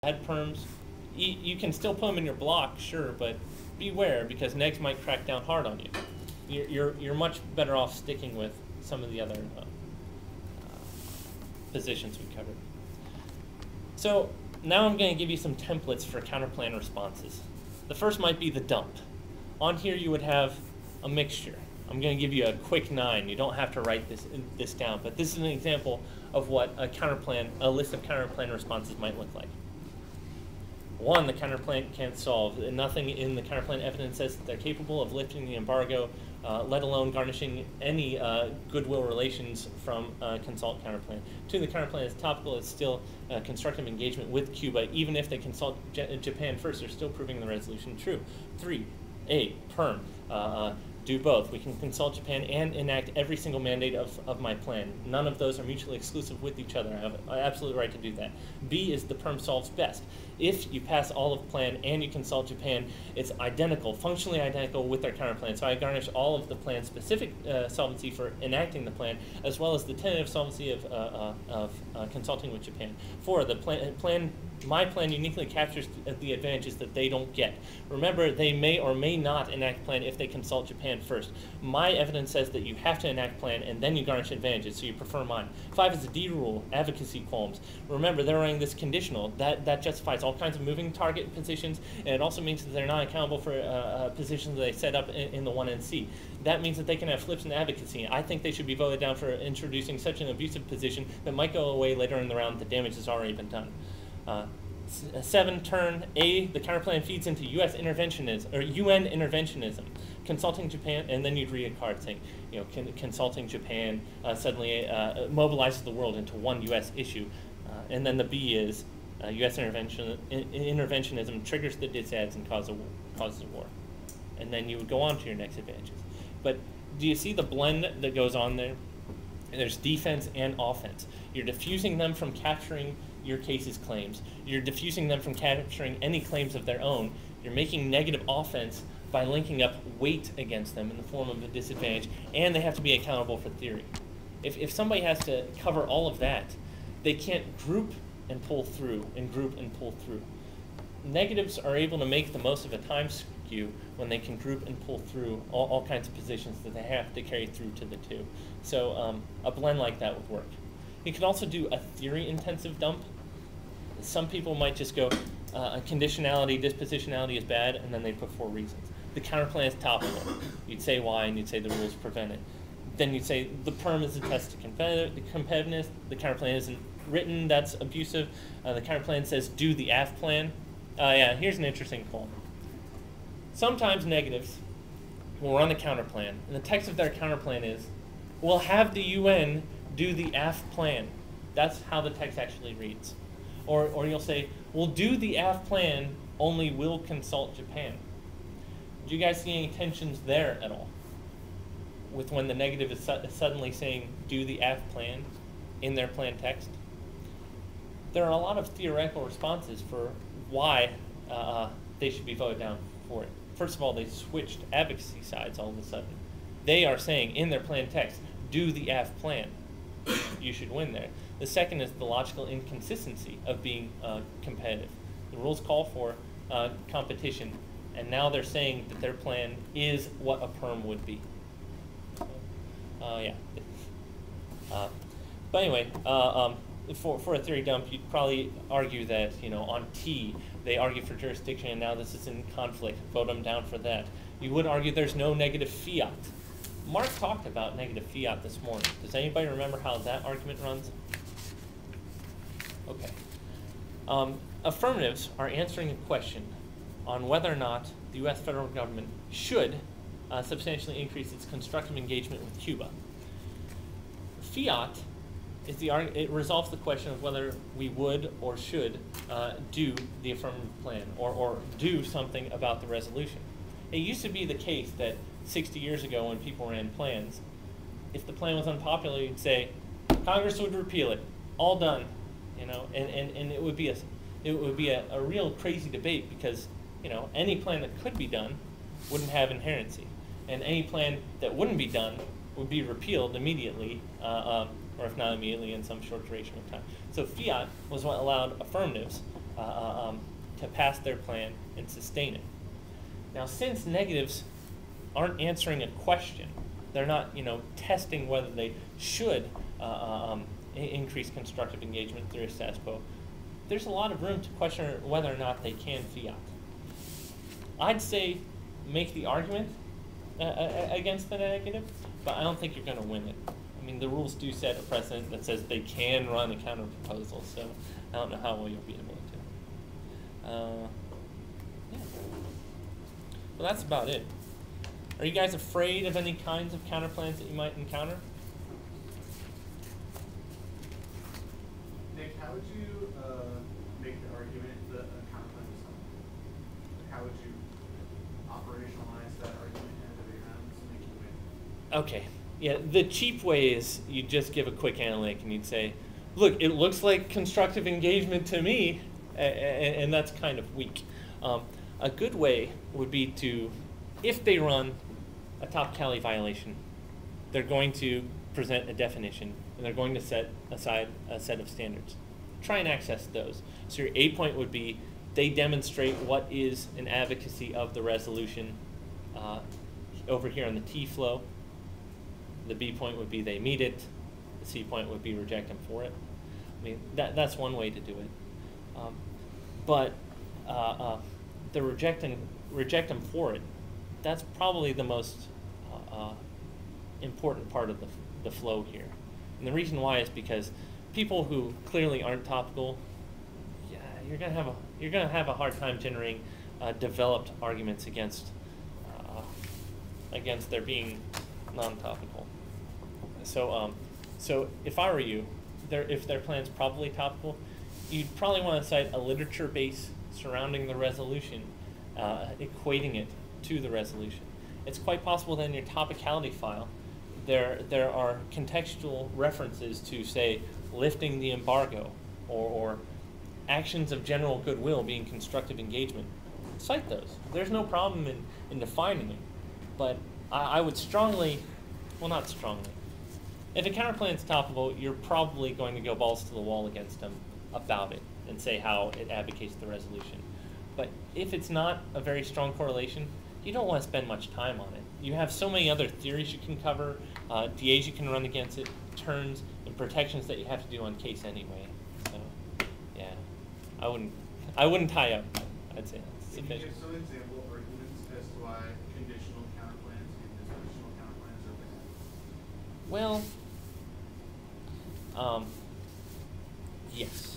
bad perms, you can still put them in your block, sure, but beware, because negs might crack down hard on you. You're much better off sticking with some of the other positions we covered. So now I'm going to give you some templates for counterplan responses. The first might be the dump. On here you would have a mixture. I'm going to give you a quick 9. You don't have to write this down, but this is an example of what a list of counterplan responses might look like. 1, the counterplan can't solve. Nothing in the counterplan evidence says that they're capable of lifting the embargo, let alone garnishing any goodwill relations from consult counterplan. 2, the counterplan is topical. It's still constructive engagement with Cuba. Even if they consult Japan first, they're still proving the resolution true. 3, A, perm. Do both. We can consult Japan and enact every single mandate of my plan. None of those are mutually exclusive with each other. I have an absolute right to do that. B is the perm solves best. If you pass all of plan and you consult Japan, it's identical, functionally identical with their counterplan. So I garnish all of the plan's specific solvency for enacting the plan, as well as the tentative solvency of consulting with Japan. 4, my plan uniquely captures the advantages that they don't get. Remember, they may or may not enact plan if they consult Japan first. My evidence says that you have to enact plan and then you garnish advantages, so you prefer mine. 5 is the D rule, advocacy qualms. Remember, they're running this conditional. That justifies all kinds of moving target positions, and it also means that they're not accountable for positions that they set up in the 1NC. That means that they can have flips in advocacy. I think they should be voted down for introducing such an abusive position that might go away later in the round. The damage has already been done. 7, turn A, the counterplan feeds into UN interventionism. Consulting Japan, and then you'd read a card saying, consulting Japan suddenly mobilizes the world into one U.S. issue. And then the B is U.S. interventionism triggers the disads and causes a war. And then you would go on to your next advantages. But do you see the blend that goes on there? There's defense and offense. You're diffusing them from capturing your case's claims. You're diffusing them from capturing any claims of their own. You're making negative offense by linking up weight against them in the form of a disadvantage, and they have to be accountable for theory. If somebody has to cover all of that, they can't group and pull through, and group and pull through. Negatives are able to make the most of a time skew when they can group and pull through all kinds of positions that they have to carry through to the 2. So a blend like that would work. You could also do a theory-intensive dump. Some people might just go, conditionality, dispositionality is bad, and then they'd put 4 reasons. The counterplan is topical. You'd say why, and you'd say the rules prevent it. Then you'd say the perm is a test to competitiveness. The counterplan isn't written, that's abusive. The counterplan says do the AF plan. Yeah, here's an interesting poem. Sometimes negatives will run the counterplan, and the text of their counterplan is, we'll have the UN do the AF plan. That's how the text actually reads. Or you'll say, we'll do the AF plan, only we'll consult Japan. Do you guys see any tensions there at all? With when the negative is suddenly saying, do the AF plan in their plan text? There are a lot of theoretical responses for why they should be voted down for it. First of all, they switched advocacy sides all of a sudden. They are saying in their plan text, do the AF plan. You should win there. The second is the logical inconsistency of being competitive. The rules call for competition, and now they're saying that their plan is what a perm would be. Yeah. But anyway, for a theory dump, you'd probably argue that, on T, they argue for jurisdiction, and now this is in conflict. Vote them down for that. You would argue there's no negative fiat. Mark talked about negative fiat this morning. Does anybody remember how that argument runs? Okay. Affirmatives are answering a question on whether or not the U.S. federal government should substantially increase its constructive engagement with Cuba. Fiat is it resolves the question of whether we would or should do the affirmative plan or do something about the resolution. It used to be the case that 60 years ago when people ran plans, if the plan was unpopular, you'd say, Congress would repeal it, all done, and it would be a real crazy debate because, any plan that could be done wouldn't have inherency, and any plan that wouldn't be done would be repealed immediately, or if not immediately, in some short duration of time. So fiat was what allowed affirmatives to pass their plan and sustain it. Now, since negatives aren't answering a question, they're not, testing whether they should increase constructive engagement through a status quo, there's a lot of room to question whether or not they can fiat. I'd say make the argument against the negative, but I don't think you're going to win it. I mean, the rules do set a precedent that says they can run a counter proposal, so I don't know how well you'll be able to. Yeah. Well, that's about it. Are you guys afraid of any kinds of counterplans that you might encounter? Nick, how would you make the argument that a counterplan is something? How would you operationalize that argument and to make you win? Okay. Yeah, the cheap way is you just give a quick analytic and you'd say, look, it looks like constructive engagement to me, and that's kind of weak. A good way would be to, if they run a top Cali violation, they're going to present a definition, and they're going to set aside a set of standards. Try and access those. So your A point would be they demonstrate what is an advocacy of the resolution over here on the T flow. The B point would be they meet it. The C point would be reject them for it. I mean, that's one way to do it. But the reject them for it, that's probably the most important part of the flow here. And the reason why is because people who clearly aren't topical, yeah, you're gonna have a hard time generating developed arguments against their being non-topical. So if I were you, if their plan's probably topical, you'd probably want to cite a literature base surrounding the resolution, equating it to the resolution. It's quite possible that in your topicality file, there are contextual references to, say, lifting the embargo or actions of general goodwill being constructive engagement. Cite those. There's no problem in defining it, but I would strongly, well, not strongly. If a counterplan is topical, you're probably going to go balls to the wall against them about it and say how it advocates the resolution. But if it's not a very strong correlation, you don't want to spend much time on it. You have so many other theories you can cover, DAs you can run against it, turns, and protections that you have to do on case anyway. So, yeah, I wouldn't tie up. I'd say that's sufficient. Can you give some example arguments as to why conditional counterplans and dispositional counterplans are bad? Well, yes.